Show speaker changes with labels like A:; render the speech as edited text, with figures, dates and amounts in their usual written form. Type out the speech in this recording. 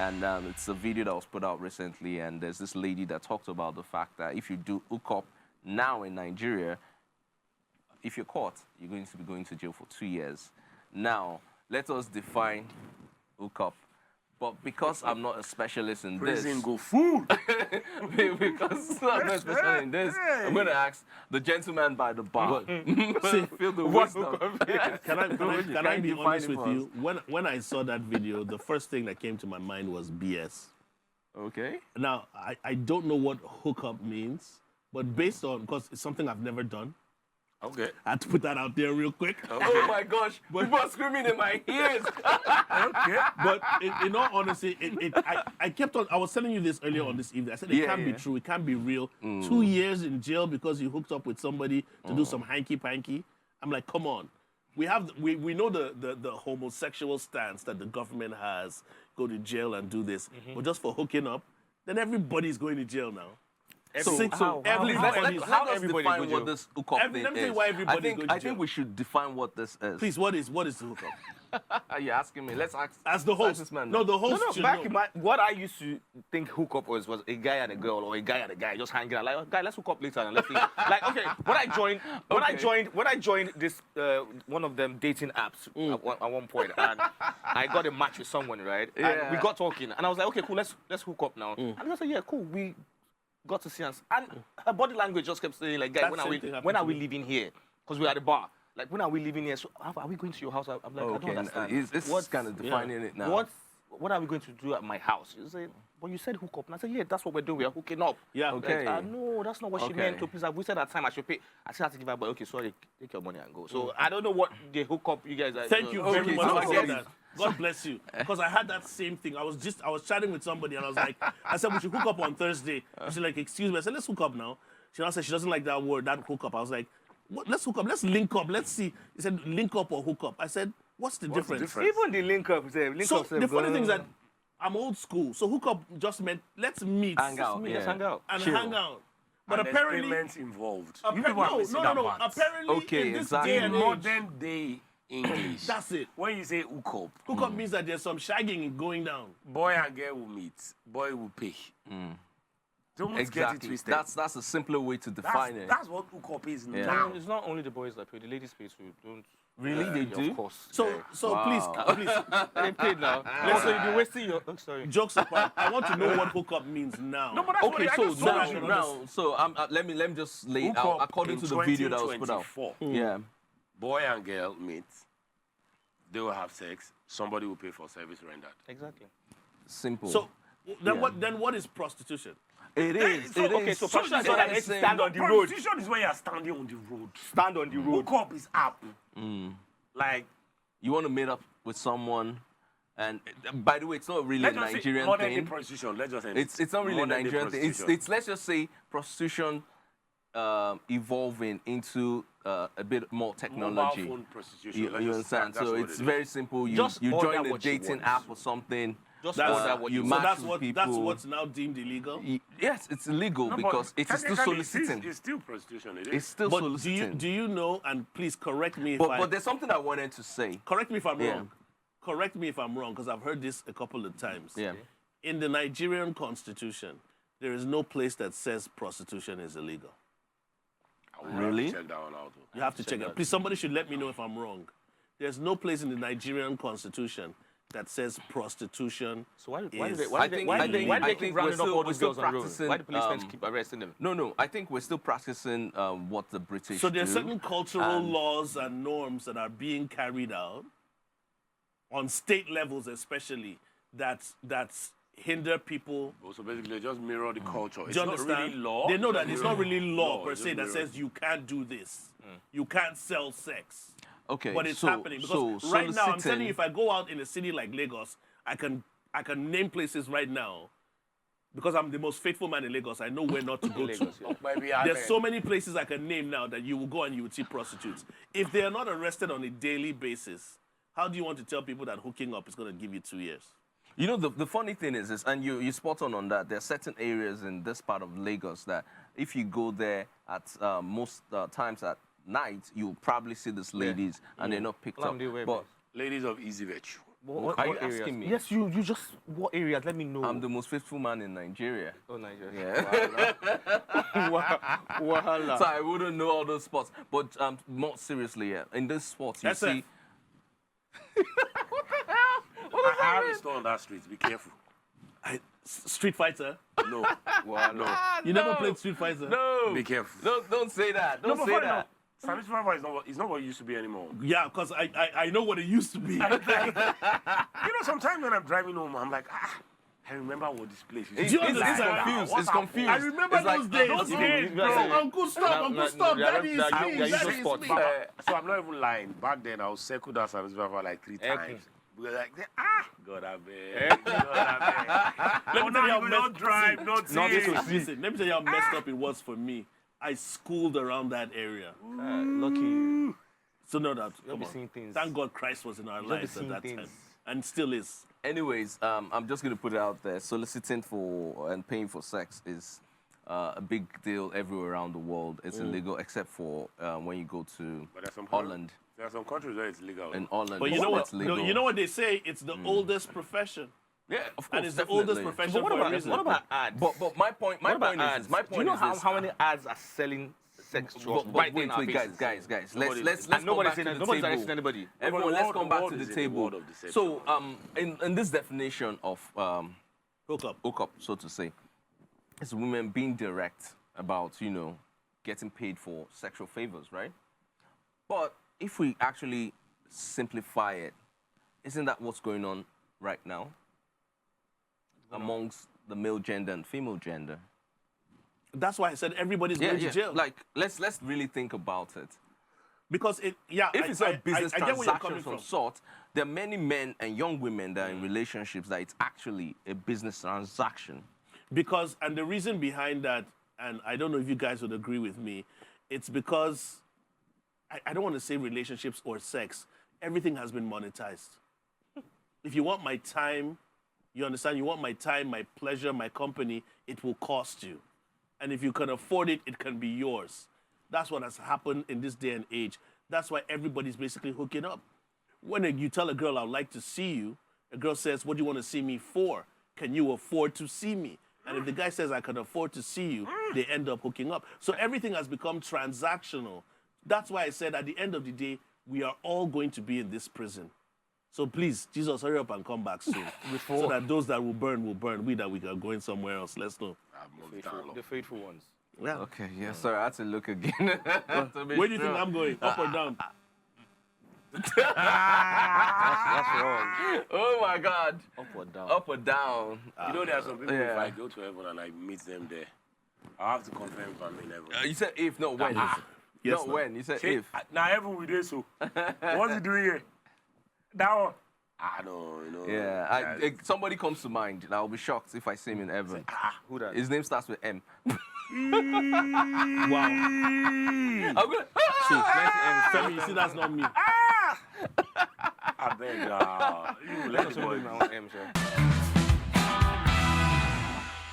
A: And it's a video that was put out recently, and there's this lady that talked about the fact that if you do hookup now in Nigeria, if you're caught, you're going to be going to jail for 2 years. Now, let us define hookup. But because I'm not a specialist in
B: Prison
A: this...
B: go fool!
A: Because I'm not a specialist in this, I'm going to ask the gentleman by the bar. See, feel the wisdom.
C: Can I be honest with you? When I saw that video, the first thing that came to my mind was BS.
A: Okay.
C: Now, I don't know what hookup means, but based on, because it's something I've never done,
B: Okay.
C: I had to put that out there real quick.
B: Okay.
A: Oh my gosh, people are screaming in my ears.
B: Okay.
C: But in all honesty, I kept on, I was telling you this earlier on this evening. I said it can't be true, it can't be real. 2 years in jail because you hooked up with somebody to do some hanky-panky. I'm like, come on. We know the homosexual stance that the government has, go to jail and do this. But just for hooking up, then everybody's going to jail now.
A: So
C: everybody's
A: how everybody define what this hookup thing
C: let me tell you
A: is.
C: why everybody's going to jail.
A: I think we should define what this is.
C: Please, what is the hookup?
A: You're asking me. Let's ask.
C: As the host.
A: Man,
C: no, the host should
D: back
C: know.
D: in my, what I used to think hookup was a guy and a girl or a guy and a guy just hanging out. Like, oh, guy, let's hook up later and let's see. Like, okay, when I joined this one of them dating apps at one point, and I got a match with someone, right?
A: Yeah.
D: And we got talking, and I was like, okay, cool, let's hook up now. And I said, yeah, cool, we got to see us, and her body language just kept saying, like, guy, when are we leaving here? Because we're at the bar. Like, when are we leaving here? So, are we going to your house? I'm like, I don't understand.
A: What's kind of defining it now?
D: What are we going to do at my house? You say, well, you said hook up. And I said, yeah, that's what we're doing. We are hooking up.
C: Yeah,
A: okay.
D: Like, no, that's not what she meant. Please, we said at time I should pay. I still have to give her, but okay, sorry, take your money and go. So I don't know what the hookup you guys are.
C: Thank you very much for that.
A: So,
C: God bless you. Because I had that same thing. I was chatting with somebody and I was like, I said, we should hook up on Thursday. She's like, excuse me. I said, let's hook up now. She now said she doesn't like that word, that hook up. I was like, what? Let's hook up. Let's link up. Let's see. He said, link up or hook up. I said, what's the difference?
D: Even the link up.
C: So the funny thing is that I'm old school. So hook up just meant let's meet.
A: Hang out.
D: Let's hang out.
C: And
A: Chill.
C: hang out. But
B: and
C: apparently...
B: payments involved.
C: No. Apparently, in this day and age,
B: modern day English.
C: that's it.
B: When you say hook up,
C: Hook up means that there's some shagging going down.
B: boy and girl will meet. Boy will pay. Don't get it
A: exactly.
B: twisted.
A: That's a simpler way to define it.
B: That's what hook up is
A: Yeah.
B: now.
D: It's not only the boys that pay. The ladies pay too. Don't.
A: Really, they do?
D: Of course.
C: So
A: Wow.
C: please,
D: They paid now. So you'll be wasting your. Oh, sorry.
C: jokes apart, I want to know what hookup means now.
B: No, but that's
A: Okay,
B: what
A: so
B: I just saw you.
A: let me just lay it
B: Hook
A: out
B: up
A: according
B: in
A: to the video that was put out.
B: 2024.
A: Yeah.
B: Boy and girl meet. They will have sex. Somebody will pay for service rendered.
D: Exactly.
A: Simple.
C: So then what is prostitution?
A: it is.
D: Okay, so prostitution is
A: what
D: like
A: I'm
D: let's
A: saying.
D: stand on the road.
B: Prostitution is when you are standing on the road.
D: Stand on the road.
B: Hook up is up. Like,
A: You want to meet up with someone, and by the way, it's not really a
B: let's just say
A: Nigerian
B: modern day
A: thing.
B: prostitution. Let's just say
A: It's not really a
B: modern day
A: Nigerian thing. It's let's just say prostitution evolving into a bit more technology.
B: mobile phone prostitution.
A: You
B: Let's just-
A: understand?
B: that's
A: So
B: what
A: it's
B: it is.
A: very simple. You
D: Just order
A: join a
D: what you
A: dating
D: want.
A: app or something.
D: Just
C: That's-
D: order what
A: you
D: you
A: match
D: want.
C: So
A: with
C: that's
A: people.
C: what's now deemed illegal.
A: Yes, it's illegal
B: No, but
A: because it is still
B: technically,
A: soliciting.
B: It's still prostitution. It
A: It's
B: is.
A: still
C: But
A: soliciting.
C: do you know? And please correct me if
A: But there's something I wanted to say.
C: correct me if I'm
A: Yeah.
C: wrong. Correct me if I'm wrong, because I've heard this a couple of times.
A: Yeah.
C: In the Nigerian constitution, there is no place that says prostitution is illegal.
B: I will have to
A: Really?
B: check that one out.
C: You have to check it. Please, somebody should let me know if I'm wrong. There's no place in the Nigerian constitution that says prostitution.
D: So why do
C: is-
D: they
A: I think
D: keep
A: we're
D: rounding up
A: still-
D: all
A: we're
D: those
A: still
D: girls on the road?
A: practicing,
D: Why do policemen keep arresting them?
A: No, I think we're still practicing what the British
C: So there's
A: do.
C: certain cultural laws and norms that are being carried out on state levels, especially that hinder people.
B: So basically, just mirror the culture. It's
C: Do you
B: not
C: understand?
B: really law.
C: They know that it's not really law per
B: it's
C: se
B: just
C: that
B: mirror.
C: says you can't do this. You can't sell sex.
A: Okay,
C: But it's
A: so,
C: happening because
A: so
C: right now I'm telling
A: soliciting-
C: you, if I go out in a city like Lagos, I can name places right now because I'm the most faithful man in Lagos. I know where not to go
D: Lagos,
C: to.
D: yeah.
B: Maybe
C: There's so many places I can name now that you will go and you would see prostitutes. If they are not arrested on a daily basis, how do you want to tell people that hooking up is going to give you 2 years?
A: You know, the funny thing is, and you spot on that, there are certain areas in this part of Lagos that if you go there at most times at night, you'll probably see these ladies and they're not picked up. But
B: ladies of easy virtue.
A: Are you
D: areas?
A: asking me?
D: Yes, you just, what areas? Let me know.
A: I'm the most faithful man in Nigeria.
D: Oh, Nigeria.
A: Yeah.
D: Wahala.
A: So I wouldn't know all those spots. But more seriously, yeah, in this sports, you
C: That's it.
A: see.
B: I have a store on that street. Be careful.
C: Street Fighter.
B: No. No.
C: You never played Street Fighter?
A: No.
B: Be careful.
A: Don't say that. Don't say that.
B: Service driver is not what it used to be anymore.
C: Yeah, because I know what it used to be.
B: You know, sometimes when I'm driving home, I'm like, I remember what this place is.
C: Do you
A: It's
C: understand?
A: confused.
B: What's
A: It's
B: happened?
A: confused.
C: I remember
A: It's
C: those days.
D: those days,
C: Bro,
D: bro.
C: Uncle, stop, Daddy is me, Daddy is me.
B: So I'm not even lying. Back then, I was circled that service driver like 3 times. We were like, God, I beg. God, I beg.
C: Let me tell you how
B: Don't drive, don't see.
C: Listen, let me tell you how messed up it was for me. I schooled around that area.
D: Lucky you.
C: So no doubt.
D: You'll
C: Come
D: be
C: on.
D: seeing things.
C: Thank God Christ was in our
D: You'll be
C: lives at
D: seeing
C: that
D: things.
C: time. And still is.
A: Anyways, I'm just going to put it out there. Soliciting for and paying for sex is a big deal everywhere around the world. It's illegal except for when you go to
B: But there's some
A: Holland.
B: There are some countries where it's legal.
A: In Holland,
C: But you know what?
A: it's legal.
C: You know what they say? It's the oldest profession.
A: Yeah, of course.
C: And it's the
A: definitely.
C: oldest profession
D: But
C: for a reason.
D: what about ads?
A: But my point
D: What about
A: is
D: ads?
A: this. My
D: Do
A: point
D: you know
A: is
D: how,
A: this.
D: how many ads are selling sex to us
A: But
D: right
A: wait,
D: in our
A: wait,
D: faces?
A: guys.
B: Nobody-
A: Let's
D: And
A: come
D: nobody's
A: back
D: saying
A: to the
D: nobody's
A: table.
D: arresting anybody.
A: Everyone,
B: The
A: let's
B: world-
A: come
B: the
A: back
B: world
A: to the
B: is in the
A: table.
B: world of deception.
A: So, in this definition of
C: Hookup.
A: so to say, it's women being direct about, getting paid for sexual favors, right? But if we actually simplify it, isn't that what's going on right now amongst the male gender and female gender?
C: That's why I said everybody's going to jail.
A: Like, let's really think about it.
C: Because
A: If it's a business
C: I get where you're
A: transaction
C: coming
A: of some
C: from.
A: sort, there are many men and young women that are in relationships that it's actually a business transaction.
C: Because, and the reason behind that, and I don't know if you guys would agree with me, it's because, I don't want to say relationships or sex, everything has been monetized. If you want my time, you understand, you want my time, my pleasure, my company, it will cost you. And if you can afford it, it can be yours. That's what has happened in this day and age. That's why everybody's basically hooking up. When you tell a girl, I'd like to see you, a girl says, what do you want to see me for? Can you afford to see me? And if the guy says, I can afford to see you, they end up hooking up. So everything has become transactional. That's why I said at the end of the day, we are all going to be in this prison. So please, Jesus, hurry up and come back soon. So that those that will burn, we that we are going somewhere else. Let's know.
D: The faithful ones.
C: Yeah.
A: Okay, yeah, sorry, I had to look again.
C: Where do you think I'm going? Up or down?
D: That's wrong.
A: Oh my God.
D: Up or down?
A: Up or down?
B: You know, there are some people, if
A: Yeah.
B: I go to heaven and I meet them there, I have to confirm if I'm in heaven.
A: You said if, not when.
C: Yes,
A: not
C: no.
A: when. You said
B: Say,
A: if.
B: now heaven we do so. What's he doing here? That one. No.
A: Yeah, somebody comes to mind. I'll be shocked if I see him in heaven.
D: Who that?
A: His name starts with M.
C: Wow.
A: I'm gonna,
C: Femi, you see, that's not me.
B: I beg, you let
D: That's
B: the boy.
D: my own M, sir.